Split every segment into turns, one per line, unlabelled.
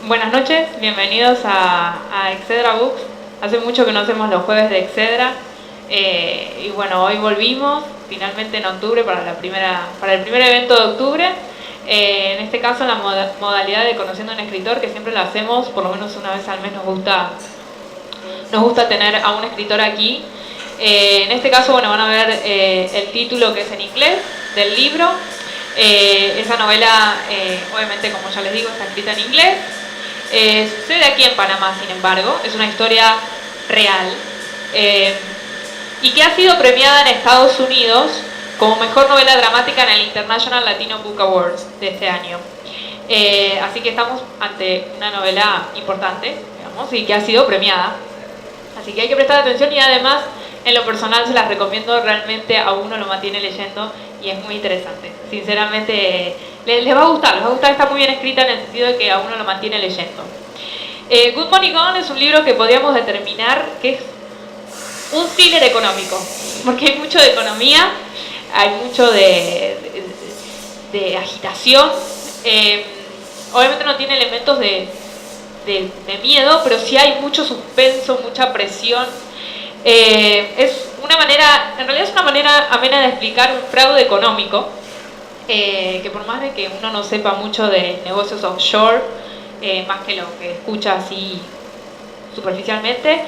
Buenas noches, bienvenidos a Excedra Books. Hace mucho que no hacemos los jueves de Excedra y bueno, hoy volvimos finalmente en octubre para el primer evento de octubre. En este caso en la modalidad de Conociendo a un Escritor, que siempre lo hacemos, por lo menos una vez al mes nos gusta tener a un escritor aquí. En este caso, bueno, van a ver el título, que es en inglés, del libro. Esa novela, obviamente, como ya les digo, está escrita en inglés. Sucede aquí en Panamá, sin embargo, es una historia real y que ha sido premiada en Estados Unidos como mejor novela dramática en el International Latino Book Awards de este año. Así que estamos ante una novela importante, digamos, y que ha sido premiada. Así que hay que prestar atención y además, en lo personal, se las recomiendo, realmente a uno lo mantiene leyendo y es muy interesante. Sinceramente, les va a gustar, está muy bien escrita en el sentido de que a uno lo mantiene leyendo. Good Money Gone es un libro que podríamos determinar que es un thriller económico, porque hay mucho de economía, hay mucho de agitación. Obviamente no tiene elementos de miedo, pero sí hay mucho suspenso, mucha presión. Es una manera, en realidad es una manera amena de explicar un fraude económico, que por más de que uno no sepa mucho de negocios offshore, más que lo que escucha así superficialmente,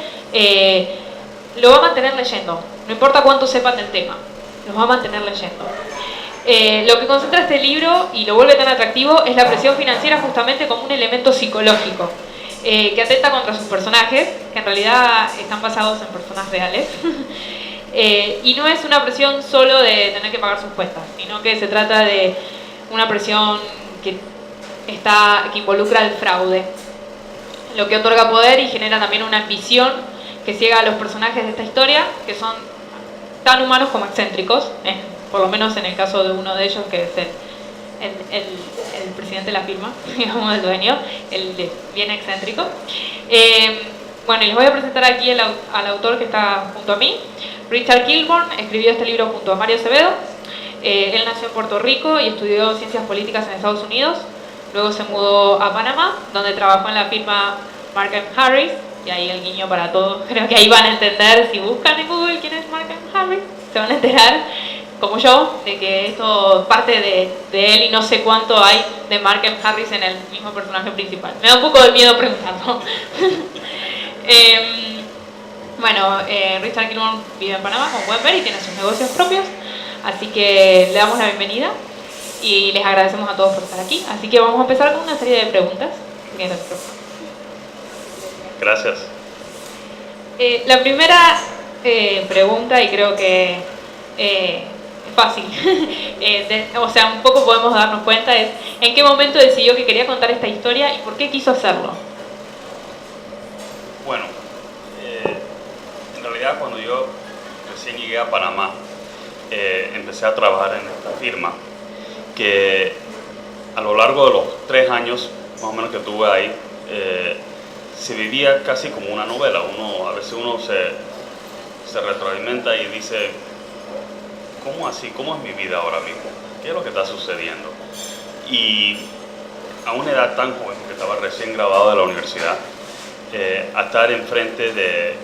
lo va a mantener leyendo, no importa cuánto sepan del tema, los va a mantener leyendo. Lo que concentra este libro y lo vuelve tan atractivo es la presión financiera, justamente como un elemento psicológico que atenta contra sus personajes, que en realidad están basados en personas reales. Y no es una presión solo de tener que pagar sus cuentas, sino que se trata de una presión que involucra el fraude, lo que otorga poder y genera también una ambición que ciega a los personajes de esta historia, que son tan humanos como excéntricos, por lo menos en el caso de uno de ellos, que es el presidente de la firma, digamos, el dueño, el bien excéntrico. Bueno, y les voy a presentar aquí al autor que está junto a mí. Richard Kilbourne escribió este libro junto a Mario Acevedo. Él nació en Puerto Rico y estudió ciencias políticas en Estados Unidos. Luego se mudó a Panamá, donde trabajó en la firma Mark & Harris. Y ahí el guiño para todos. Creo que ahí van a entender, si buscan en Google quién es Mark & Harris, se van a enterar, como yo, de que esto parte de él y no sé cuánto hay de Mark & Harris en el mismo personaje principal. Me da un poco de miedo preguntarlo. Bueno, Richard Kilbourne vive en Panamá, como pueden ver, y tiene sus negocios propios. Así que le damos la bienvenida y les agradecemos a todos por estar aquí. Así que vamos a empezar con una serie de preguntas.
Gracias.
La primera pregunta, y creo que es fácil, o sea, un poco podemos darnos cuenta, es ¿en qué momento decidió que quería contar esta historia y por qué quiso hacerlo?
Bueno, en realidad cuando yo recién llegué a Panamá, empecé a trabajar en esta firma, que a lo largo de los 3 años más o menos que tuve ahí, se vivía casi como una novela. A veces uno se retroalimenta y dice, ¿cómo así? ¿Cómo es mi vida ahora mismo? ¿Qué es lo que está sucediendo? Y a una edad tan joven, porque estaba recién graduado de la universidad, a estar enfrente de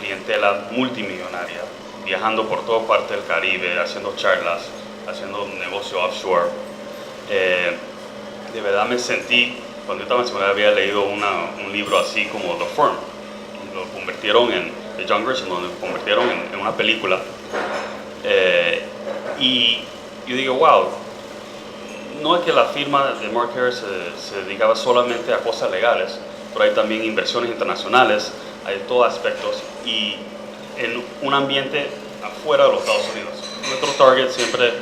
clientela multimillonaria, viajando por toda parte del Caribe, haciendo charlas, haciendo negocio offshore, de verdad me sentí, cuando yo estaba en secundaria había leído un libro así como The Firm, y lo convirtieron de John Grisham, donde lo convirtieron en una película. Y yo digo, wow, no es que la firma de Mark Harris se dedicaba solamente a cosas legales, pero hay también inversiones internacionales, hay todos aspectos, y en un ambiente afuera de los Estados Unidos. Nuestro target siempre,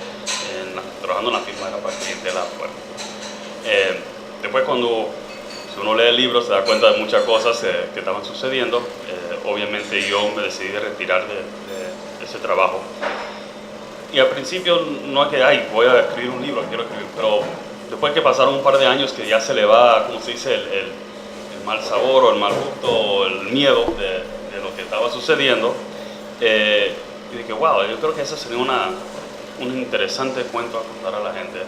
trabajando en la firma, era para clientela afuera. Después si uno lee el libro se da cuenta de muchas cosas que estaban sucediendo. Obviamente yo me decidí retirar de ese trabajo. Y al principio no es que voy a escribir un libro, quiero escribir, pero después que pasaron un par de años que ya se le va, como se dice, el mal sabor o el mal gusto o el miedo de lo que estaba sucediendo, y dije, wow, yo creo que ese sería un interesante cuento a contar a la gente.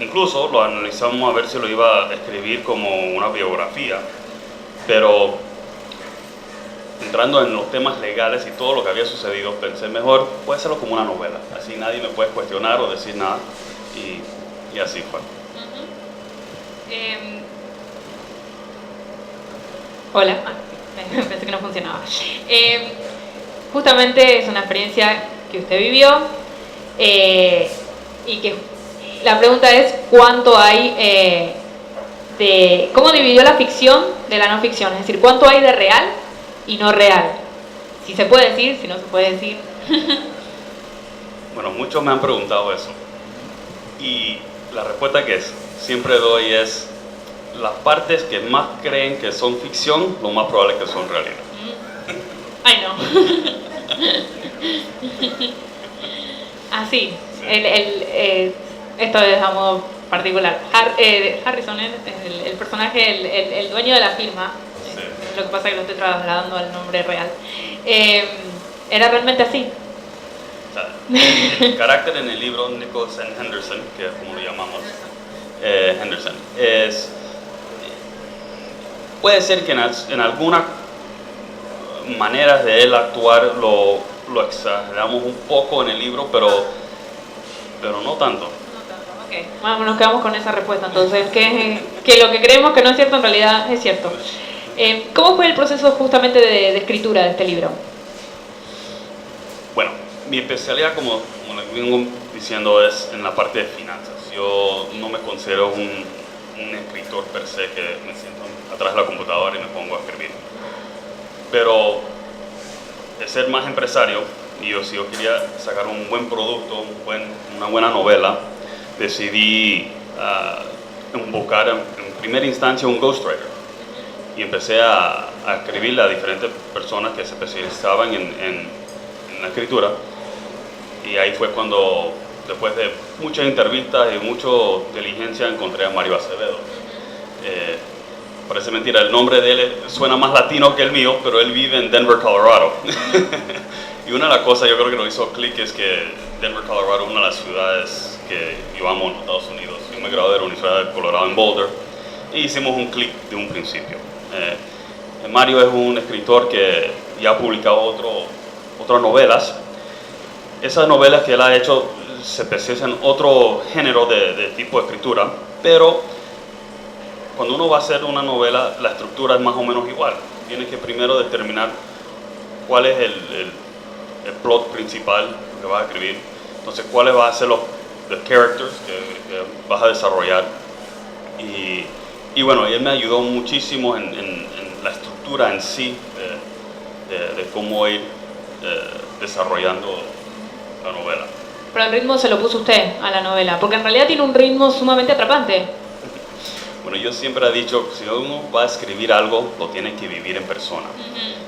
incluso lo analizamos a ver si lo iba a escribir como una biografía, pero entrando en los temas legales y todo lo que había sucedido, pensé mejor puede hacerlo como una novela, así nadie me puede cuestionar o decir nada, y así fue.
Hola, pensé que no funcionaba. Justamente es una experiencia que usted vivió, y que la pregunta es cuánto hay de cómo dividió la ficción de la no ficción, es decir, cuánto hay de real y no real, si se puede decir, si no se puede decir.
Bueno, muchos me han preguntado eso y la respuesta que siempre doy es las partes que más creen que son ficción, lo más probable es que son realidad.
Ay, no. Así, esto es a modo particular. Harrison, el personaje, el dueño de la firma, sí. Lo que pasa es que lo estoy trasladando al nombre real, era realmente así.
O sea, el carácter en el libro, Nicholas N. Henderson, que es como lo llamamos, Henderson, puede ser que en algunas maneras de él actuar lo exageramos un poco en el libro, pero no tanto.
Okay. Bueno, nos quedamos con esa respuesta entonces, que lo que creemos que no es cierto en realidad es cierto. ¿Cómo fue el proceso justamente de escritura de este libro?
Bueno, mi especialidad, como les vengo diciendo, es en la parte de finanzas. Yo no me considero un escritor per se que me siento atrás de la computadora y me pongo a escribir. Pero de ser más empresario, y si yo quería sacar un buen producto, una buena novela, decidí buscar en primera instancia un ghostwriter y empecé a escribirle a diferentes personas que se especializaban en la escritura, y ahí fue cuando, después de muchas entrevistas y mucha diligencia, encontré a Mario Acevedo. Parece mentira, el nombre de él suena más latino que el mío, pero él vive en Denver, Colorado. Y una de las cosas yo creo que nos hizo clic es que Denver, Colorado es una de las ciudades que yo amo en los Estados Unidos. Yo me gradué de la Universidad de Colorado en Boulder y hicimos un clic de un principio. Mario es un escritor que ya ha publicado otras novelas. Esas novelas que él ha hecho se especializan en otro género de tipo de escritura, pero cuando uno va a hacer una novela, la estructura es más o menos igual. Tienes que primero determinar cuál es el plot principal que vas a escribir. Entonces, cuáles van a ser los characters que vas a desarrollar. Y bueno, él me ayudó muchísimo en la estructura en sí de cómo ir desarrollando la novela.
Pero el ritmo se lo puso usted a la novela, porque en realidad tiene un ritmo sumamente atrapante.
Bueno, yo siempre he dicho, si uno va a escribir algo, lo tiene que vivir en persona.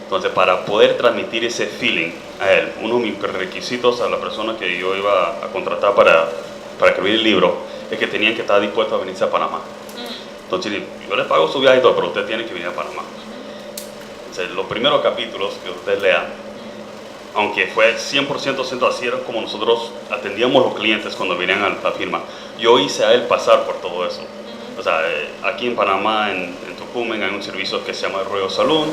Entonces, para poder transmitir ese feeling a él, uno de mis requisitos a la persona que yo iba a contratar para escribir el libro, es que tenían que estar dispuestos a venirse a Panamá. Entonces, yo le pago su viaje y todo, pero usted tiene que venir a Panamá. Entonces, los primeros capítulos que usted lea, aunque fue 100% así, era como nosotros atendíamos a los clientes cuando venían a la firma. Yo hice a él pasar por todo eso. O sea, aquí en Panamá, en Tocumen, hay un servicio que se llama Royal Saloon.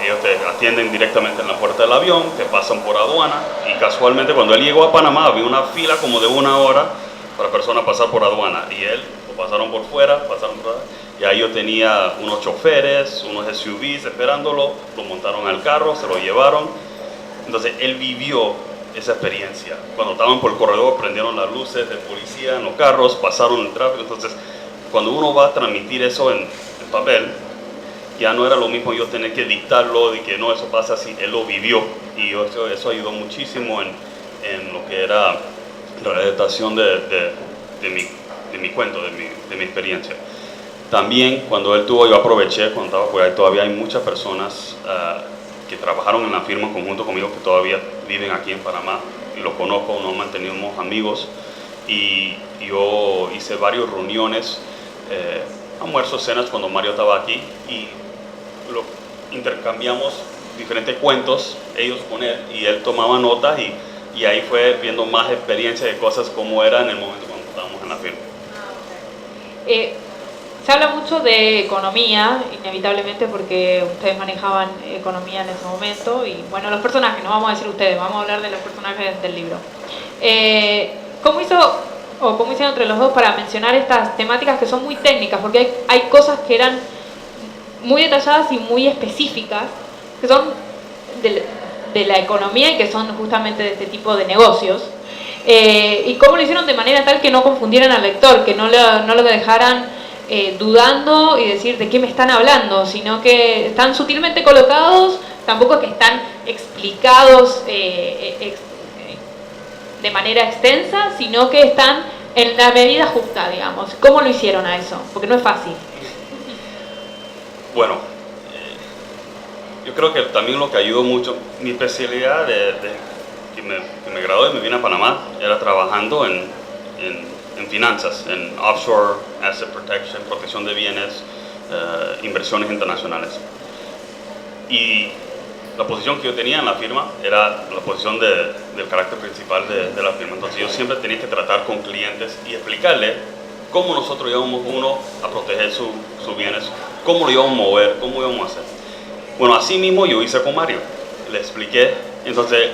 Ellos te atienden directamente en la puerta del avión, te pasan por aduana, y casualmente cuando él llegó a Panamá había una fila como de 1 hora para personas pasar por aduana, y él lo pasaron por fuera, y ahí yo tenía unos choferes, unos SUVs esperándolo, lo montaron al carro, se lo llevaron. Entonces él vivió esa experiencia. Cuando estaban por el corredor, prendieron las luces de policía en los carros, pasaron el tráfico. Entonces, cuando uno va a transmitir eso en papel, ya no era lo mismo yo tener que dictarlo, de que no, eso pasa así. Él lo vivió, y eso ayudó muchísimo en lo que era la redactación de mi cuento, de mi experiencia. También, cuando él tuvo, yo aproveché, cuando estaba por ahí, todavía hay muchas personas que trabajaron en la firma en conjunto conmigo que todavía viven aquí en Panamá, y los conozco, nos mantenimos amigos, y yo hice varias reuniones, almuerzos, cenas cuando Mario estaba aquí, y intercambiamos diferentes cuentos, ellos con él, y él tomaba notas, y ahí fue viendo más experiencia de cosas como era en el momento cuando estábamos en la firma.
Se habla mucho de economía, inevitablemente, porque ustedes manejaban economía en ese momento. Y bueno, los personajes, no vamos a decir ustedes, vamos a hablar de los personajes del libro. ¿Cómo hicieron entre los dos para mencionar estas temáticas que son muy técnicas? Porque hay cosas que eran muy detalladas y muy específicas, que son de la economía y que son justamente de este tipo de negocios. Y cómo lo hicieron de manera tal que no confundieran al lector, que no lo dejaran dudando y decir de qué me están hablando, sino que están sutilmente colocados, tampoco que están explicados de manera extensa, sino que están en la medida justa, digamos. ¿Cómo lo hicieron a eso? Porque no es fácil.
Bueno, yo creo que también lo que ayudó mucho, mi especialidad que me gradué y me vine a Panamá, era trabajando en finanzas, en offshore, asset protection, protección de bienes, inversiones internacionales. Y la posición que yo tenía en la firma era la posición del carácter principal de la firma. Entonces yo siempre tenía que tratar con clientes y explicarles cómo nosotros íbamos a proteger sus bienes, cómo lo íbamos a mover, cómo íbamos a hacer. Bueno, así mismo yo hice con Mario, le expliqué. Entonces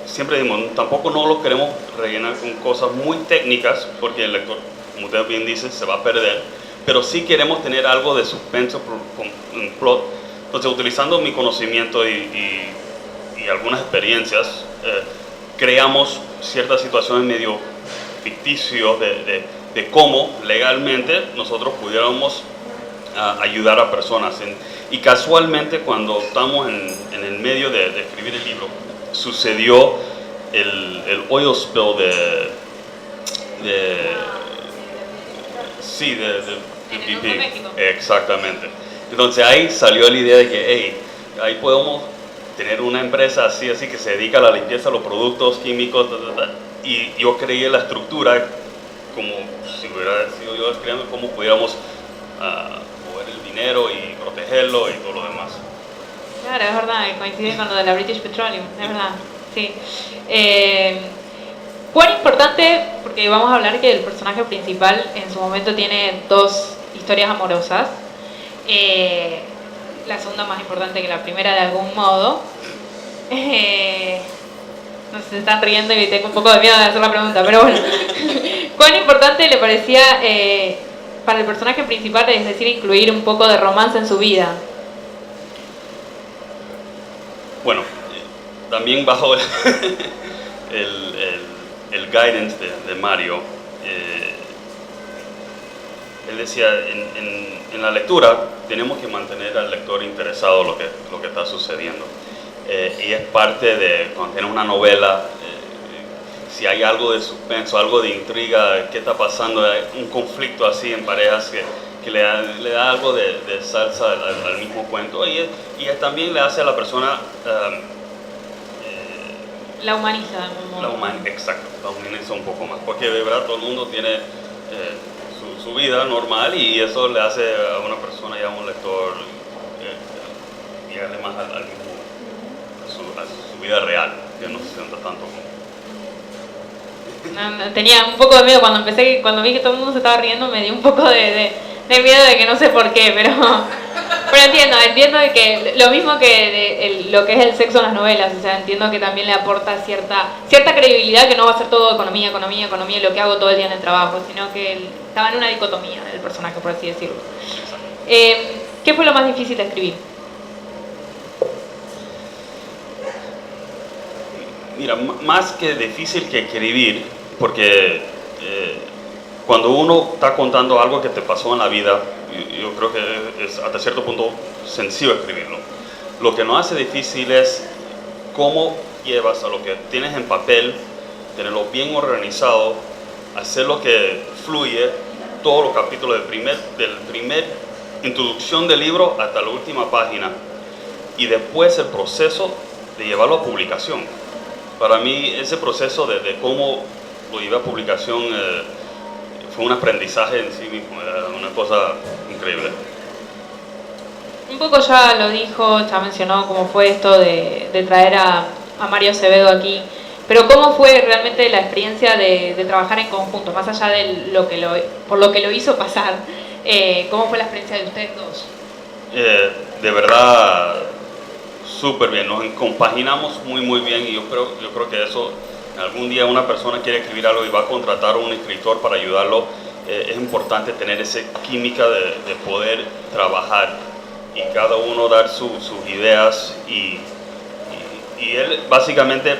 siempre decimos, tampoco no lo queremos rellenar con cosas muy técnicas, porque el lector, como usted bien dice, se va a perder, pero sí queremos tener algo de suspenso, un plot. Entonces, utilizando mi conocimiento y algunas experiencias, creamos ciertas situaciones medio ficticios de cómo legalmente nosotros pudiéramos ayudar a personas. Y casualmente, cuando estamos en el medio de escribir el libro, sucedió el oil spill de
BP.
Exactamente. Entonces ahí salió la idea de que, hey, ahí podemos tener una empresa así que se dedica a la limpieza de los productos químicos, y yo creí la estructura como si hubiera sido yo escribiendo cómo pudiéramos mover el dinero y protegerlo y todo lo demás.
Claro, es verdad, coincide con lo de la British Petroleum, es verdad, sí. ¿Cuán importante, porque vamos a hablar que el personaje principal en su momento tiene 2 historias amorosas, la segunda más importante que la primera de algún modo, no sé, se están riendo y tengo un poco de miedo de hacer la pregunta, pero bueno, ¿cuán importante le parecía para el personaje principal, es decir, incluir un poco de romance en su vida?
Bueno, también bajo el guidance de Mario, él decía, en la lectura tenemos que mantener al lector interesado en lo que está sucediendo. Y es parte de, cuando tienes una novela, si hay algo de suspenso, algo de intriga, qué está pasando, hay un conflicto así en parejas que le da algo de salsa al mismo cuento, y también le hace a la persona
la humaniza.
Exacto, la humaniza un poco más, porque de verdad todo el mundo tiene su vida normal, y eso le hace a una persona y a un lector llegarle más al mismo, a su vida real, que no se sienta tanto como...
No, tenía un poco de miedo cuando vi que todo el mundo se estaba riendo, me dio un poco de miedo de que no sé por qué, pero entiendo de que lo mismo que lo que es el sexo en las novelas, o sea, entiendo que también le aporta cierta credibilidad, que no va a ser todo economía, lo que hago todo el día en el trabajo, sino que estaba en una dicotomía el personaje, por así decirlo. ¿Qué fue lo más difícil de escribir?
Mira, más que difícil que escribir, porque cuando uno está contando algo que te pasó en la vida, yo creo que es hasta cierto punto sencillo escribirlo. Lo que nos hace difícil es cómo llevas a lo que tienes en papel, tenerlo bien organizado, hacerlo que fluye todos los capítulos del primer introducción del libro hasta la última página, y después el proceso de llevarlo a publicación. Para mí ese proceso de cómo lo llevé a publicación fue un aprendizaje en sí mismo, una cosa increíble.
Un poco ya lo dijo, ya mencionó cómo fue esto de traer a Mario Acevedo aquí. Pero ¿cómo fue realmente la experiencia de trabajar en conjunto, más allá de por lo que lo hizo pasar? ¿Cómo fue la experiencia de ustedes dos?
De verdad, súper bien, nos compaginamos muy bien y yo creo que eso, algún día una persona quiere escribir algo y va a contratar a un escritor para ayudarlo, es importante tener esa química de poder trabajar y cada uno dar sus ideas y él básicamente,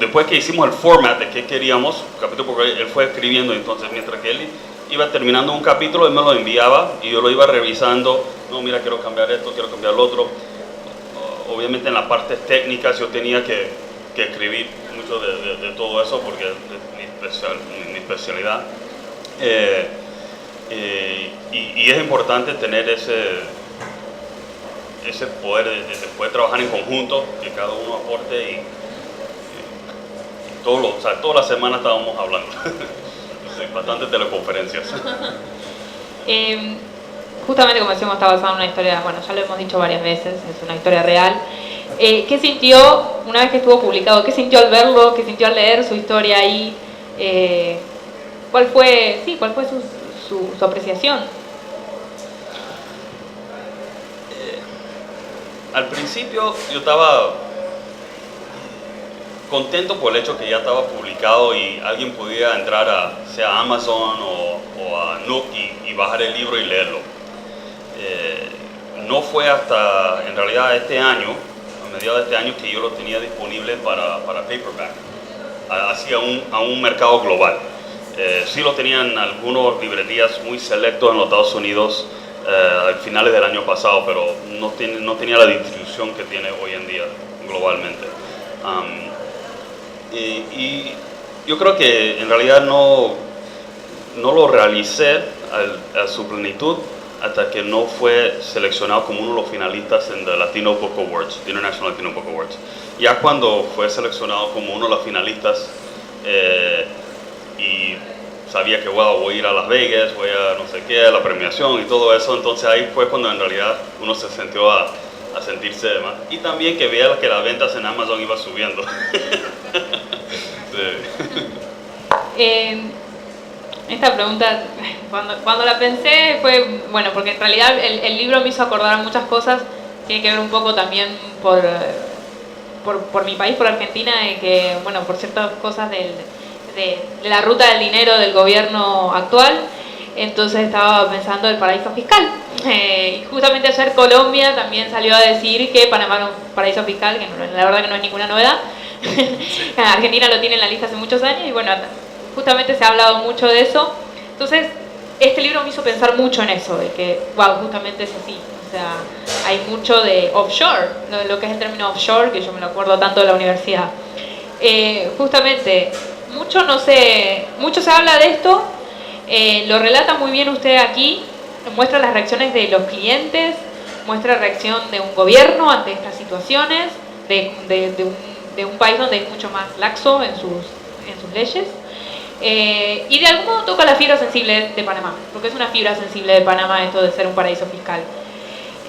después que hicimos el format de qué queríamos, capítulo porque él fue escribiendo, entonces mientras que él iba terminando un capítulo, él me lo enviaba y yo lo iba revisando. No, mira, quiero cambiar esto, quiero cambiar lo otro. Obviamente en las partes técnicas yo tenía que escribir mucho de todo eso porque es mi especialidad. Y es importante tener ese poder de poder trabajar en conjunto, que cada uno aporte y toda la semana estábamos hablando. Bastantes teleconferencias.
Justamente como decimos, está basado en una historia, bueno, ya lo hemos dicho varias veces, es una historia real. ¿Qué sintió una vez que estuvo publicado? ¿Qué sintió al verlo? ¿Qué sintió al leer su historia ahí? ¿Cuál fue su apreciación?
Al principio yo estaba contento por el hecho que ya estaba publicado y alguien podía entrar sea a Amazon o a Nook y bajar el libro y leerlo. No fue hasta, en realidad, este año, a mediados de este año, que yo lo tenía disponible para paperback, hacia un mercado global. Sí lo tenían algunas librerías muy selectos en los Estados Unidos a finales del año pasado, pero no tenía la distribución que tiene hoy en día globalmente. Y yo creo que en realidad no lo realicé a su plenitud hasta que no fue seleccionado como uno de los finalistas en the Latino Book Awards, the International Latino Book Awards. Ya cuando fue seleccionado como uno de los finalistas y sabía que voy a ir a Las Vegas, voy a no sé qué, a la premiación y todo eso, entonces ahí fue cuando en realidad uno se sintió a sentirse más. Y también que veía que las ventas en Amazon iban subiendo. Sí.
Esta pregunta, cuando la pensé fue, bueno, porque en realidad el libro me hizo acordar muchas cosas, tiene que ver un poco también por mi país, por Argentina, de que, bueno, por ciertas cosas de la ruta del dinero del gobierno actual. Entonces estaba pensando el paraíso fiscal. Y justamente ayer Colombia también salió a decir que Panamá era un paraíso fiscal, que la verdad que no es ninguna novedad. Argentina lo tiene en la lista hace muchos años y bueno, justamente se ha hablado mucho de eso. Entonces, este libro me hizo pensar mucho en eso, de que, wow, justamente es así. O sea, hay mucho de offshore, lo que es el término offshore, que yo me lo acuerdo tanto de la universidad. Justamente, mucho se habla de esto, lo relata muy bien usted aquí, muestra las reacciones de los clientes, muestra la reacción de un gobierno ante estas situaciones, de un país donde es mucho más laxo en sus leyes. Y de algún modo toca la fibra sensible de Panamá, porque es una fibra sensible de Panamá esto de ser un paraíso fiscal.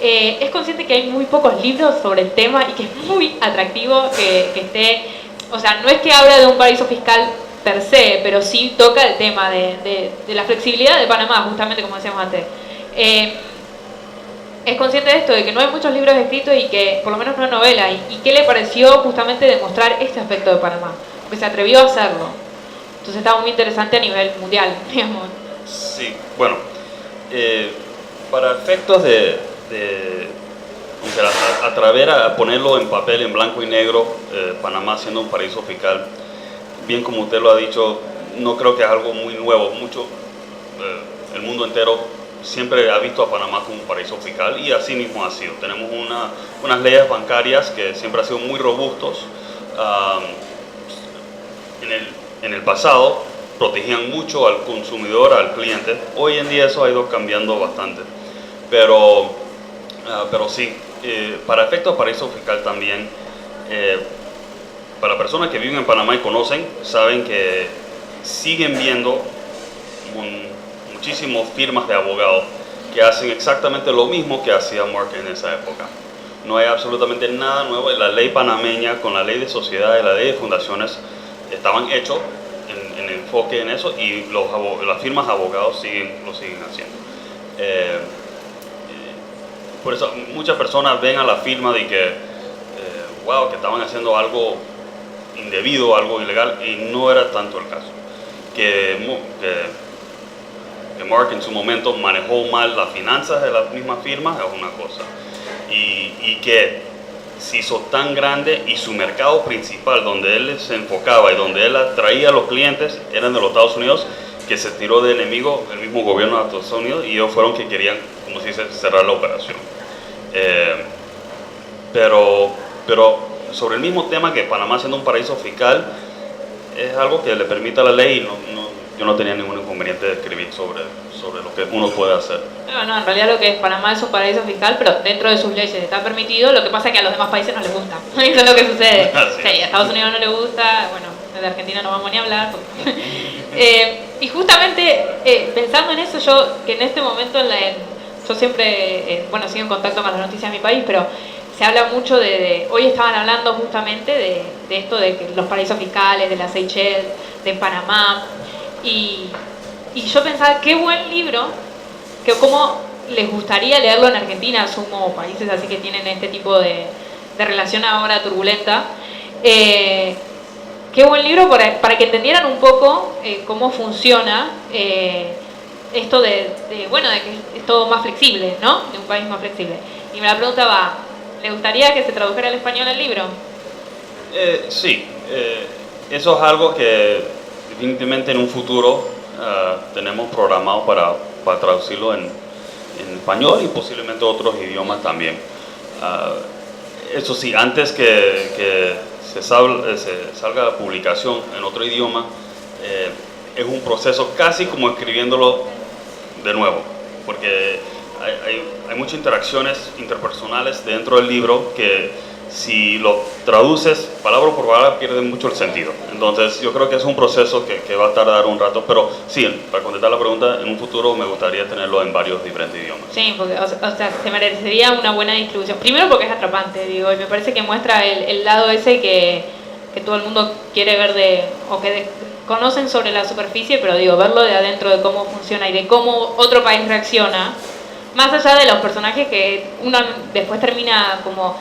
Es consciente que hay muy pocos libros sobre el tema y que es muy atractivo que esté, o sea, no es que habla de un paraíso fiscal per se, pero sí toca el tema de la flexibilidad de Panamá, justamente como decíamos antes. Es consciente de esto, de que no hay muchos libros escritos y que, por lo menos una novela, y qué le pareció justamente demostrar este aspecto de Panamá, porque se atrevió a hacerlo. Entonces estaba muy interesante a nivel mundial, digamos.
Sí, bueno, para efectos de atrever a ponerlo en papel, en blanco y negro, Panamá siendo un paraíso fiscal, bien como usted lo ha dicho, no creo que es algo muy nuevo. El mundo entero siempre ha visto a Panamá como un paraíso fiscal y así mismo ha sido. Tenemos unas leyes bancarias que siempre han sido muy robustos. En el pasado protegían mucho al consumidor, al cliente. Hoy en día eso ha ido cambiando bastante. Pero sí, para efectos de paraíso fiscal también, para personas que viven en Panamá y conocen, saben que siguen viendo muchísimas firmas de abogados que hacen exactamente lo mismo que hacía Mark en esa época. no hay absolutamente nada nuevo. La ley panameña con la ley de sociedades, la ley de fundaciones estaban hechos en enfoque en eso, y las firmas de abogados lo siguen haciendo. Por eso muchas personas ven a la firma de que wow, que estaban haciendo algo indebido, algo ilegal, y no era tanto el caso. Que Mark en su momento manejó mal las finanzas de las mismas firmas es una cosa, y que se hizo tan grande, y su mercado principal donde él se enfocaba y donde él atraía a los clientes eran de los Estados Unidos, que se tiró de enemigo el mismo gobierno de Estados Unidos, y ellos fueron que querían, como se dice, cerrar la operación. Pero sobre el mismo tema, que Panamá siendo un paraíso fiscal es algo que le permite a la ley, y yo no tenía ningún inconveniente de escribir sobre lo que uno puede hacer.
No, en realidad lo que es Panamá es un paraíso fiscal, pero dentro de sus leyes está permitido. Lo que pasa es que a los demás países no les gusta. Eso es lo que sucede. Sí, a Estados Unidos no le gusta, bueno, de Argentina no vamos ni a hablar. Y justamente pensando en eso, yo que en este momento yo siempre, bueno, sigo en contacto con las noticias de mi país, pero se habla mucho hoy estaban hablando justamente de esto de que los paraísos fiscales, de las Seychelles, de Panamá, y yo pensaba, qué buen libro, que cómo les gustaría leerlo en Argentina, asumo países así que tienen este tipo de relación ahora turbulenta. Qué buen libro para que entendieran un poco cómo funciona esto de que es todo más flexible, ¿no? De un país más flexible. Y la pregunta va, ¿le gustaría que se tradujera al español el libro?
Sí, eso es algo que definitivamente en un futuro tenemos programado para traducirlo en español y posiblemente otros idiomas también. Eso sí, antes que se salga la publicación en otro idioma, es un proceso casi como escribiéndolo de nuevo, porque hay muchas interacciones interpersonales dentro del libro que si lo traduces palabra por palabra pierde mucho el sentido. Entonces yo creo que es un proceso que va a tardar un rato, pero sí, para contestar la pregunta, en un futuro me gustaría tenerlo en varios diferentes idiomas.
Sí, porque o sea, se merecería una buena distribución. Primero porque es atrapante, digo, y me parece que muestra el lado ese que todo el mundo quiere ver o que conocen sobre la superficie, pero digo, verlo de adentro, de cómo funciona y de cómo otro país reacciona, más allá de los personajes que uno después termina como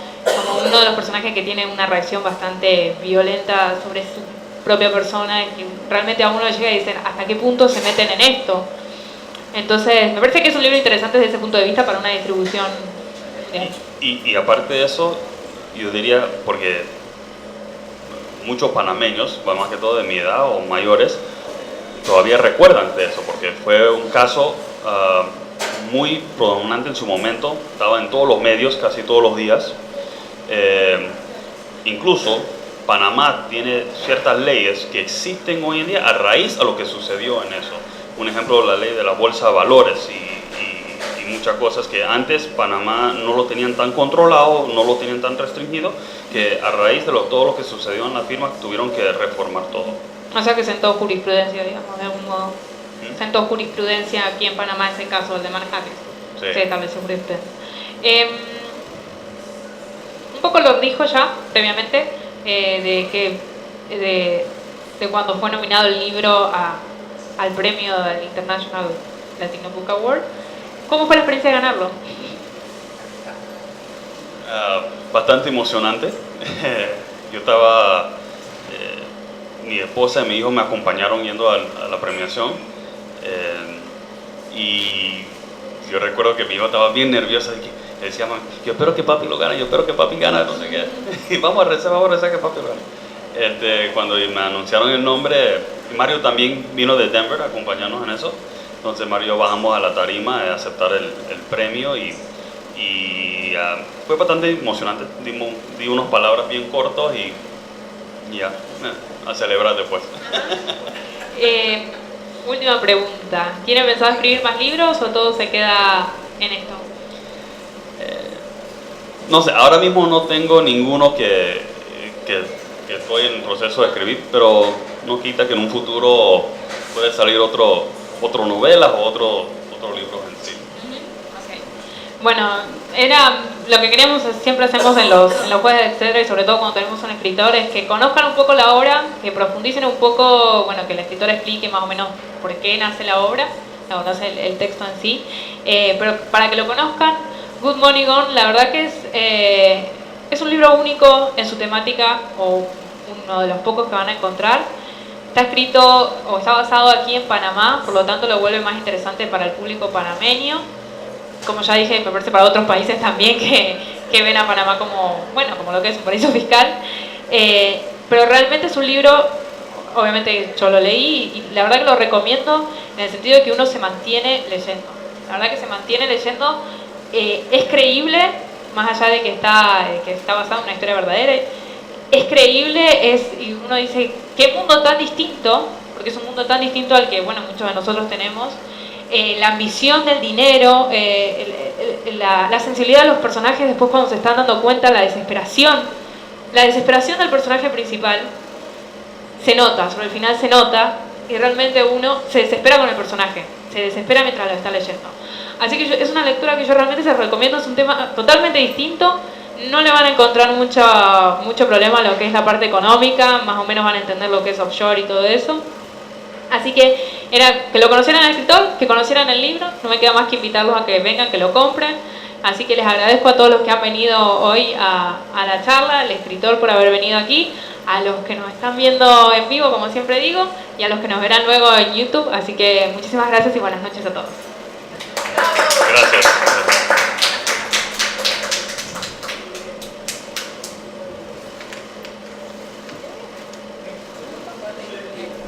uno de los personajes que tiene una reacción bastante violenta sobre su propia persona, y que realmente a uno le llega y dicen hasta qué punto se meten en esto. Entonces me parece que es un libro interesante desde ese punto de vista para una distribución.
Y aparte de eso, yo diría, porque muchos panameños, más que todo de mi edad o mayores, todavía recuerdan de eso, porque fue un caso muy predominante en su momento, estaba en todos los medios casi todos los días. Incluso Panamá tiene ciertas leyes que existen hoy en día a raíz a lo que sucedió en eso. Un ejemplo, la ley de la bolsa de valores y muchas cosas que antes Panamá no lo tenían tan controlado, no lo tenían tan restringido, que a raíz de todo lo que sucedió en la firma tuvieron que reformar todo.
O sea que sentó jurisprudencia, digamos, de algún modo. Sentó jurisprudencia aquí en Panamá, ese caso, el de Manhattan.
Sí.
Se estableció jurisprudencia. Un poco lo dijo ya previamente, de cuando fue nominado el libro al premio del International Latino Book Award. ¿Cómo fue la experiencia de ganarlo?
Bastante emocionante. Yo estaba, mi esposa y mi hijo me acompañaron yendo a la premiación, y yo recuerdo que mi hijo estaba bien nervioso, y decía, yo espero que papi lo gane, yo espero que papi gane, no sé qué, y vamos a rezar que papi lo gane. Cuando me anunciaron el nombre, Mario también vino de Denver a acompañarnos en eso. Entonces Mario y yo bajamos a la tarima a aceptar el premio, y fue bastante emocionante. Di unas palabras bien cortas y ya, a celebrar después.
Última pregunta, ¿tiene pensado escribir más libros o todo se queda en esto?
No sé, ahora mismo no tengo ninguno que estoy en el proceso de escribir, pero no quita que en un futuro puede salir otro novela o otro libro en sí.
Okay. Bueno, era lo que queremos, siempre hacemos en los jueves, etcétera, y sobre todo cuando tenemos un escritor, es que conozcan un poco la obra, que profundicen un poco, bueno, que el escritor explique más o menos por qué nace la obra, no nace el texto en sí, pero para que lo conozcan, Good Morning Gone, la verdad que es un libro único en su temática, o uno de los pocos que van a encontrar. Está escrito o está basado aquí en Panamá, por lo tanto lo vuelve más interesante para el público panameño. Como ya dije, me parece para otros países también que ven a Panamá como, bueno, como lo que es un paraíso fiscal. Pero realmente es un libro, obviamente yo lo leí y la verdad que lo recomiendo en el sentido de que uno se mantiene leyendo. La verdad que se mantiene leyendo, es creíble, más allá de que está basado en una historia verdadera. Es creíble, y uno dice, qué mundo tan distinto, porque es un mundo tan distinto al que, bueno, muchos de nosotros tenemos. La ambición del dinero, la sensibilidad de los personajes después cuando se están dando cuenta, la desesperación del personaje principal se nota, sobre el final se nota, y realmente uno se desespera con el personaje, se desespera mientras lo está leyendo. Así que es una lectura que yo realmente se recomiendo, es un tema totalmente distinto. No le van a encontrar mucho problema a lo que es la parte económica, más o menos van a entender lo que es offshore y todo eso. Así que era que lo conocieran al escritor, que conocieran el libro, no me queda más que invitarlos a que vengan, que lo compren. Así que les agradezco a todos los que han venido hoy a la charla, al escritor por haber venido aquí, a los que nos están viendo en vivo, como siempre digo, y a los que nos verán luego en YouTube. Así que muchísimas gracias y buenas noches a todos.
Gracias.